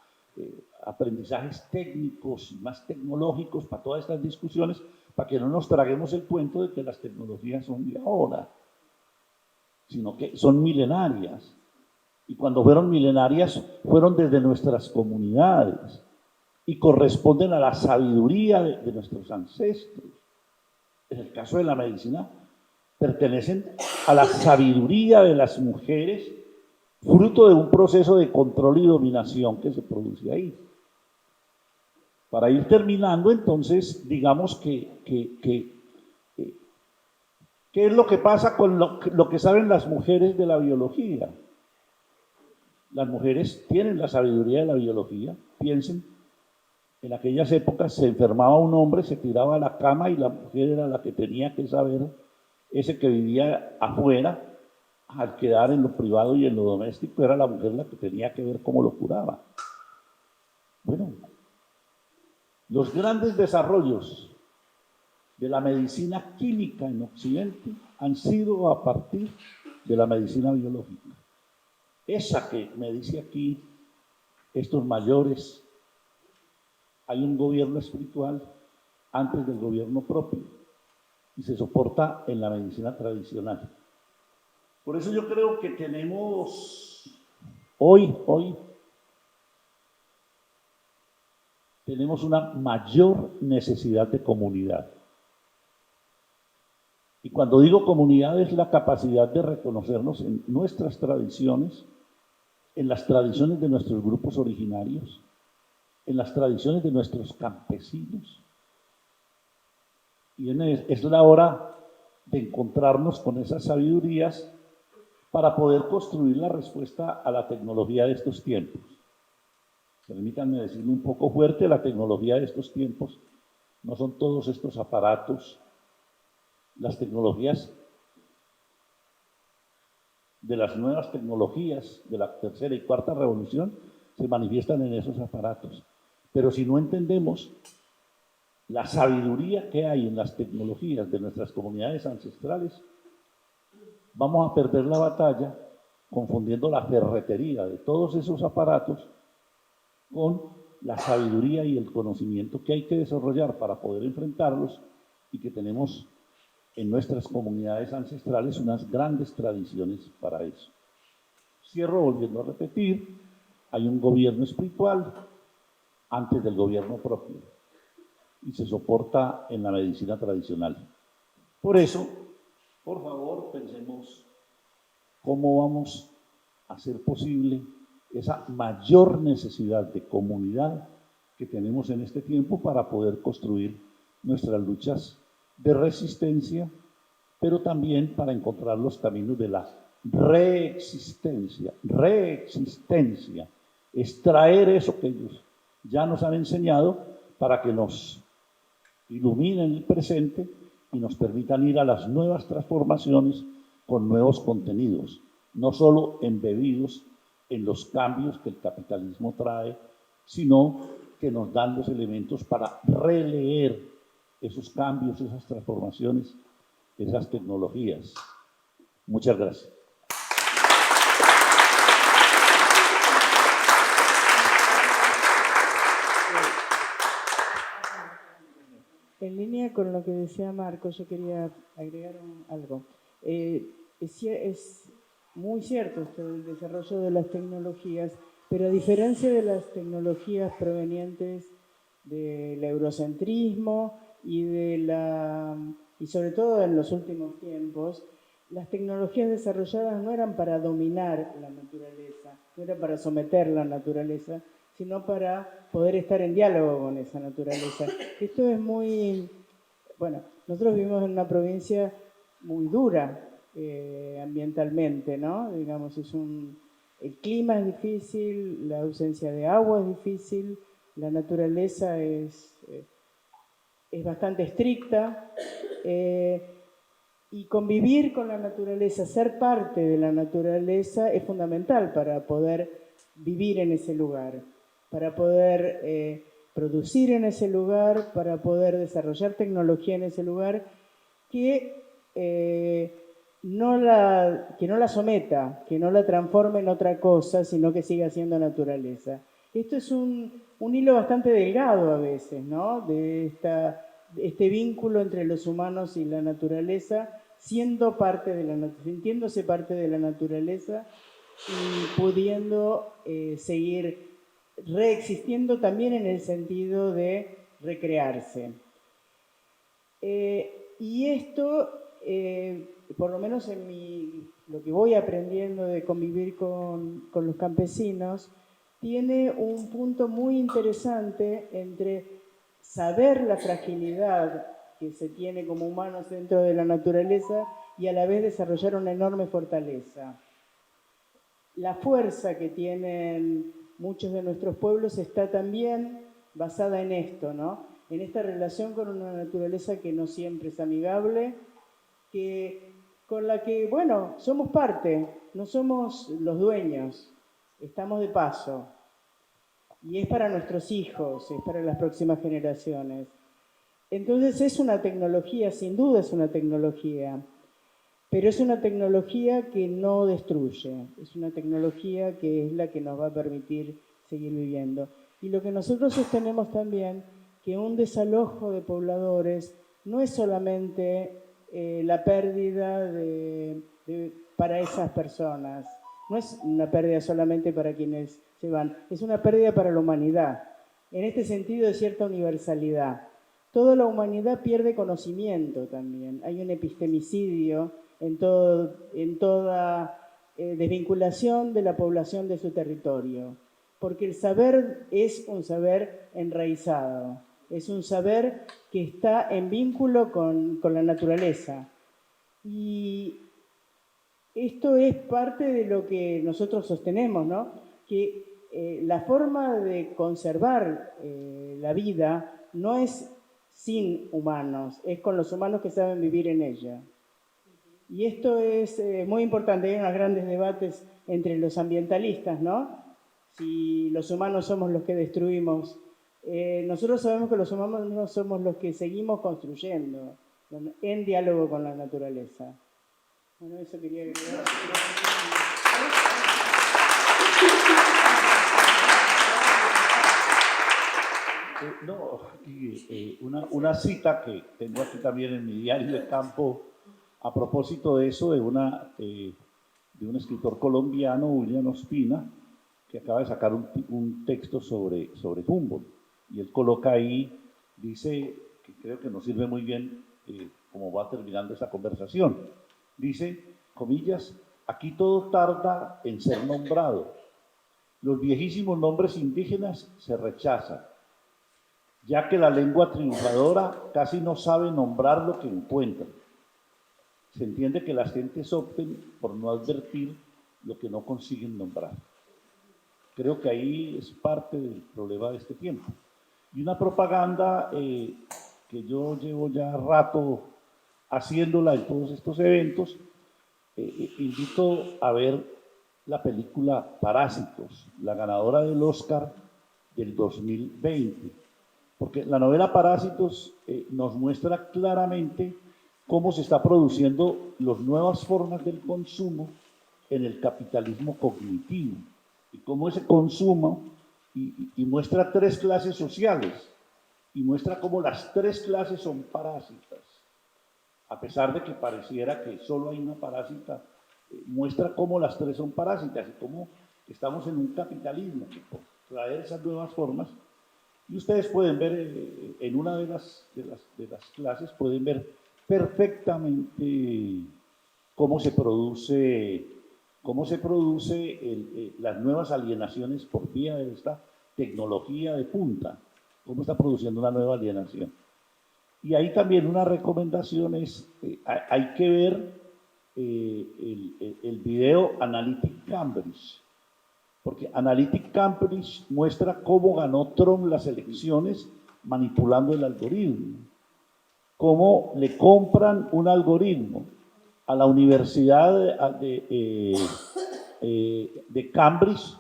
aprendizajes técnicos y más tecnológicos para todas estas discusiones, para que no nos traguemos el cuento de que las tecnologías son de ahora, sino que son milenarias. Y cuando fueron milenarias, fueron desde nuestras comunidades y corresponden a la sabiduría de nuestros ancestros. En el caso de la medicina, pertenecen a la sabiduría de las mujeres, fruto de un proceso de control y dominación que se produce ahí. Para ir terminando, entonces, digamos ¿qué es lo que pasa con lo que saben las mujeres de la biología? Las mujeres tienen la sabiduría de la biología. Piensen, en aquellas épocas se enfermaba un hombre, se tiraba a la cama y la mujer era la que tenía que saber, ese que vivía afuera, al quedar en lo privado y en lo doméstico, era la mujer la que tenía que ver cómo lo curaba. Bueno, los grandes desarrollos de la medicina química en Occidente han sido a partir de la medicina biológica. Esa que me dice aquí estos mayores, hay un gobierno espiritual antes del gobierno propio y se soporta en la medicina tradicional. Por eso yo creo que tenemos hoy tenemos una mayor necesidad de comunidad. Y cuando digo comunidad es la capacidad de reconocernos en nuestras tradiciones, en las tradiciones de nuestros grupos originarios, en las tradiciones de nuestros campesinos. Y es la hora de encontrarnos con esas sabidurías para poder construir la respuesta a la tecnología de estos tiempos. Permítanme decirlo un poco fuerte, la tecnología de estos tiempos no son todos estos aparatos. Las tecnologías de las nuevas tecnologías de la tercera y cuarta revolución se manifiestan en esos aparatos. Pero si no entendemos la sabiduría que hay en las tecnologías de nuestras comunidades ancestrales, vamos a perder la batalla confundiendo la ferretería de todos esos aparatos con la sabiduría y el conocimiento que hay que desarrollar para poder enfrentarlos y que tenemos en nuestras comunidades ancestrales unas grandes tradiciones para eso. Cierro volviendo a repetir, hay un gobierno espiritual antes del gobierno propio y se soporta en la medicina tradicional. Por eso, por favor, pensemos cómo vamos a hacer posible esa mayor necesidad de comunidad que tenemos en este tiempo para poder construir nuestras luchas de resistencia, pero también para encontrar los caminos de la reexistencia, extraer eso que ellos ya nos han enseñado para que nos iluminen el presente y nos permitan ir a las nuevas transformaciones con nuevos contenidos, no solo embebidos en los cambios que el capitalismo trae, sino que nos dan los elementos para releer esos cambios, esas transformaciones, esas tecnologías. Muchas gracias. En línea con lo que decía Marcos, yo quería agregar algo. Es muy cierto esto del desarrollo de las tecnologías, pero a diferencia de las tecnologías provenientes del eurocentrismo y sobre todo en los últimos tiempos, las tecnologías desarrolladas no eran para dominar la naturaleza, no era para someter la naturaleza, sino para poder estar en diálogo con esa naturaleza. Esto es muy... Bueno, nosotros vivimos en una provincia muy dura ambientalmente, ¿no? Digamos, el clima es difícil, la ausencia de agua es difícil, la naturaleza es bastante estricta, y convivir con la naturaleza, ser parte de la naturaleza es fundamental para poder vivir en ese lugar, para poder producir en ese lugar, para poder desarrollar tecnología en ese lugar que no la someta, que no la transforme en otra cosa, sino que siga siendo naturaleza. Esto es un hilo bastante delgado a veces, ¿no? De este vínculo entre los humanos y la naturaleza, sintiéndose parte de la naturaleza y pudiendo seguir reexistiendo también en el sentido de recrearse. Y esto, por lo menos lo que voy aprendiendo de convivir con los campesinos, tiene un punto muy interesante entre saber la fragilidad que se tiene como humanos dentro de la naturaleza y a la vez desarrollar una enorme fortaleza. La fuerza que tienen muchos de nuestros pueblos está también basada en esto, ¿no? En esta relación con una naturaleza que no siempre es amigable, con la que, bueno, somos parte, no somos los dueños, estamos de paso. Y es para nuestros hijos, es para las próximas generaciones. Entonces es una tecnología, sin duda es una tecnología, pero es una tecnología que no destruye, es una tecnología que es la que nos va a permitir seguir viviendo. Y lo que nosotros sostenemos también, que un desalojo de pobladores no es solamente la pérdida para esas personas, no es una pérdida solamente para quienes se van, es una pérdida para la humanidad, en este sentido de cierta universalidad. Toda la humanidad pierde conocimiento también, hay un epistemicidio en toda desvinculación de la población de su territorio, porque el saber es un saber enraizado, es un saber que está en vínculo con la naturaleza. Y esto es parte de lo que nosotros sostenemos, ¿no? Que la forma de conservar la vida no es sin humanos, es con los humanos que saben vivir en ella. Y esto es muy importante, hay unos grandes debates entre los ambientalistas, ¿no? Si los humanos somos los que destruimos. Nosotros sabemos que los humanos somos los que seguimos construyendo en diálogo con la naturaleza. Bueno, eso quería agregar. Una cita que tengo aquí también en mi diario de campo a propósito de eso, de un escritor colombiano, William Ospina, que acaba de sacar un texto sobre Humboldt. Y él coloca ahí, dice, que creo que nos sirve muy bien como va terminando esta conversación. Dice, comillas, aquí todo tarda en ser nombrado. Los viejísimos nombres indígenas se rechazan, ya que la lengua triunfadora casi no sabe nombrar lo que encuentra. Se entiende que las gentes opten por no advertir lo que no consiguen nombrar. Creo que ahí es parte del problema de este tiempo. Y una propaganda que yo llevo ya rato haciéndola en todos estos eventos, invito a ver la película Parásitos, la ganadora del Oscar del 2020, porque la novela Parásitos nos muestra claramente cómo se está produciendo las nuevas formas del consumo en el capitalismo cognitivo, y cómo ese consumo y muestra tres clases sociales, y muestra cómo las tres clases son parásitas. A pesar de que pareciera que solo hay una parásita, muestra cómo las tres son parásitas y cómo estamos en un capitalismo que por traer esas nuevas formas Y ustedes pueden ver en una de las clases, pueden ver perfectamente cómo se produce las nuevas alienaciones por vía de esta tecnología de punta, cómo está produciendo una nueva alienación. Y ahí también una recomendación es, hay que ver el video Analytic Cambridge, porque Analytic Cambridge muestra cómo ganó Trump las elecciones manipulando el algoritmo, cómo le compran un algoritmo a la Universidad de Cambridge,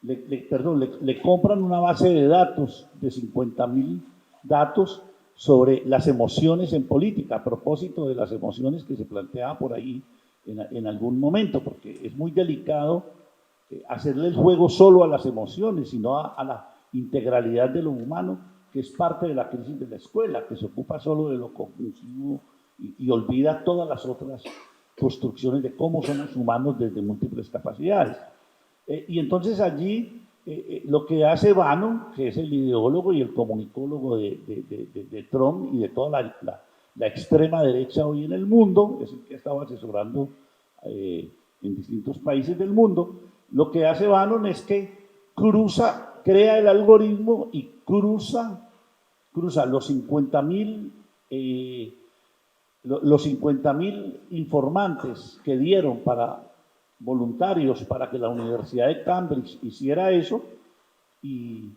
le compran una base de datos de 50.000 datos sobre las emociones en política, a propósito de las emociones que se planteaban por ahí en algún momento, porque es muy delicado hacerle el juego solo a las emociones, sino a la integralidad de lo humano, que es parte de la crisis de la escuela, que se ocupa solo de lo cognitivo y olvida todas las otras construcciones de cómo somos humanos desde múltiples capacidades. Y entonces allí lo que hace Bannon, que es el ideólogo y el comunicólogo de Trump y de toda la extrema derecha hoy en el mundo, es el que ha estado asesorando en distintos países del mundo, lo que hace Bannon es que crea el algoritmo y cruza los 50.000 informantes que dieron voluntarios para que la Universidad de Cambridge hiciera eso, y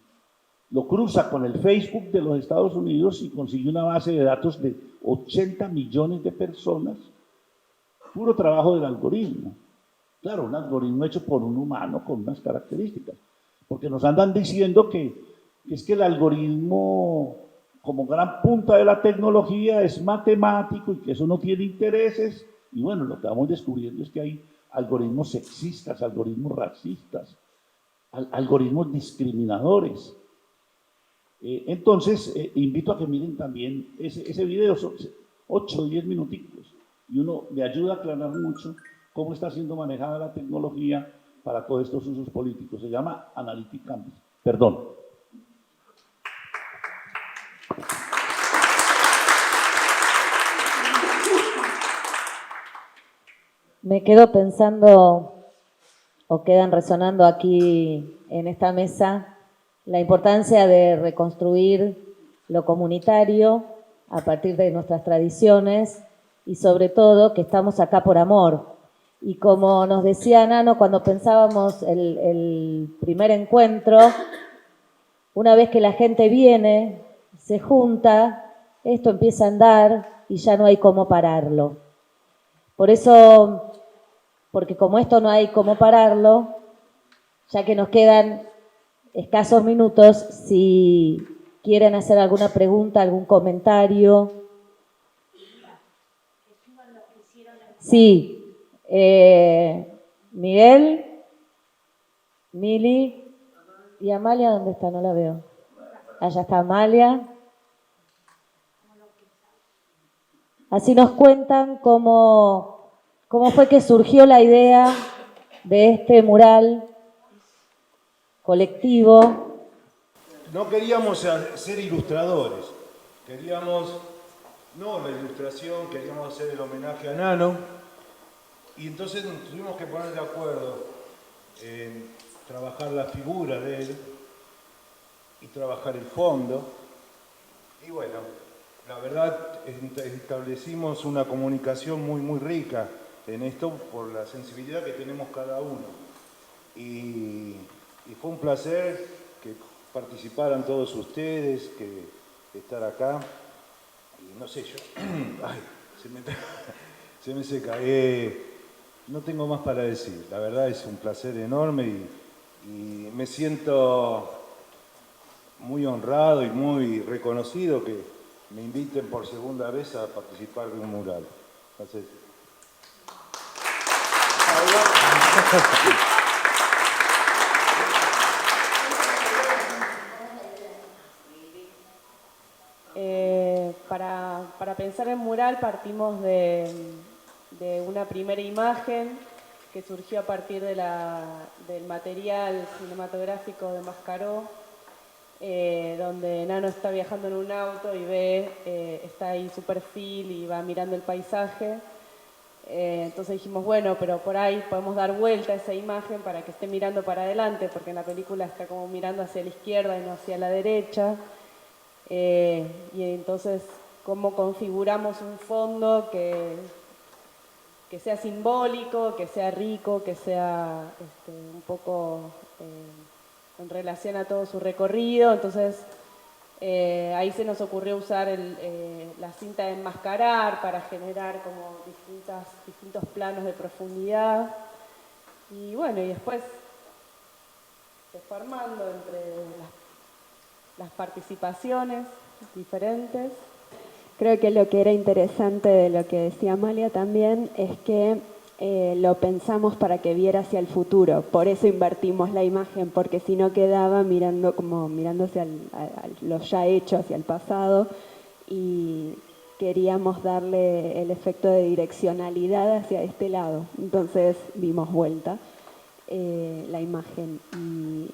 lo cruza con el Facebook de los Estados Unidos y consigue una base de datos de 80 millones de personas, puro trabajo del algoritmo. Claro, un algoritmo hecho por un humano con unas características, porque nos andan diciendo que es que el algoritmo, como gran punta de la tecnología, es matemático y que eso no tiene intereses, y bueno, lo que vamos descubriendo es que hay algoritmos sexistas, algoritmos racistas, algoritmos discriminadores. Entonces, invito a que miren también ese video, son 8 o 10 minuticos, y uno le ayuda a aclarar mucho cómo está siendo manejada la tecnología para todos estos usos políticos. Se llama Analytic Cambridge. Perdón. Me quedo pensando, o quedan resonando aquí en esta mesa, la importancia de reconstruir lo comunitario a partir de nuestras tradiciones y sobre todo que estamos acá por amor. Y como nos decía Nano cuando pensábamos el primer encuentro, una vez que la gente viene, se junta, esto empieza a andar y ya no hay cómo pararlo. Por eso, porque como esto no hay cómo pararlo, ya que nos quedan escasos minutos, si quieren hacer alguna pregunta, algún comentario. Sí. Miguel, Mili y Amalia, ¿dónde está? No la veo. Allá está Amalia. Así nos cuentan cómo fue que surgió la idea de este mural colectivo. No queríamos ser ilustradores, queríamos, no la ilustración, queríamos hacer el homenaje a Nano. Y entonces nos tuvimos que poner de acuerdo en trabajar la figura de él y trabajar el fondo. Y bueno, la verdad establecimos una comunicación muy rica en esto por la sensibilidad que tenemos cada uno. Y fue un placer que participaran todos ustedes, que estar acá. Y no sé, yo... Ay, se me seca. No tengo más para decir. La verdad es un placer enorme y me siento muy honrado y muy reconocido que me inviten por segunda vez a participar de un mural. Entonces, para pensar en mural partimos de una primera imagen que surgió a partir del material cinematográfico de Mascaró, donde Nano está viajando en un auto y está ahí su perfil y va mirando el paisaje. Entonces dijimos, bueno, pero por ahí podemos dar vuelta a esa imagen para que esté mirando para adelante, porque en la película está como mirando hacia la izquierda y no hacia la derecha. Y entonces, ¿cómo configuramos un fondo que sea simbólico, que sea rico, que sea un poco en relación a todo su recorrido? Entonces, ahí se nos ocurrió usar la cinta de enmascarar para generar como distintos planos de profundidad. Y bueno, y después se fue armando entre las participaciones diferentes. Creo que lo que era interesante de lo que decía Amalia también es que lo pensamos para que viera hacia el futuro. Por eso invertimos la imagen, porque si no quedaba mirándose a lo ya hecho, hacia el pasado, y queríamos darle el efecto de direccionalidad hacia este lado. Entonces dimos vuelta la imagen y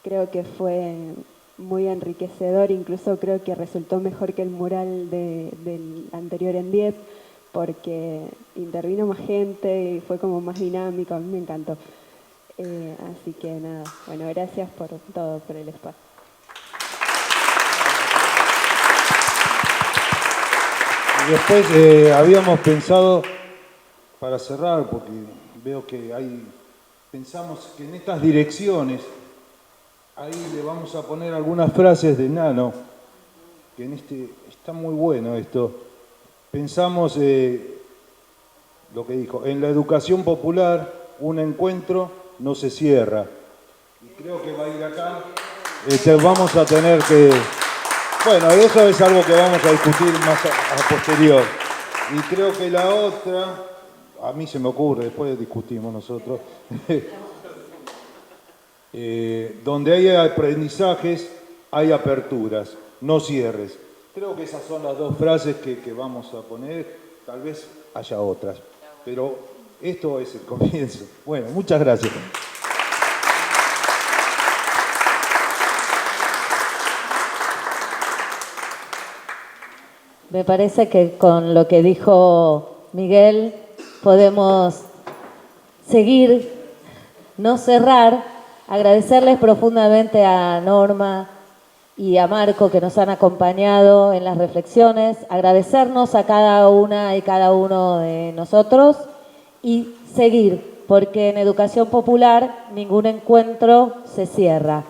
creo que fue muy enriquecedor, incluso creo que resultó mejor que el mural del anterior en 10, porque intervino más gente y fue como más dinámico, a mí me encantó. Así que nada, bueno, gracias por todo, por el espacio. Y después habíamos pensado, para cerrar, porque veo que pensamos que en estas direcciones, ahí le vamos a poner algunas frases de Nano, que está muy bueno esto. Pensamos lo que dijo, en la educación popular un encuentro no se cierra. Y creo que va a ir acá. Vamos a tener que... Bueno, eso es algo que vamos a discutir más a posterior. Y creo que la otra, a mí se me ocurre, después discutimos nosotros, donde hay aprendizajes, hay aperturas, no cierres. Creo que esas son las dos frases que vamos a poner, tal vez haya otras, pero esto es el comienzo. Bueno, muchas gracias. Me parece que con lo que dijo Miguel podemos seguir, no cerrar, agradecerles profundamente a Norma y a Marco que nos han acompañado en las reflexiones, agradecernos a cada una y cada uno de nosotros y seguir, porque en educación popular ningún encuentro se cierra.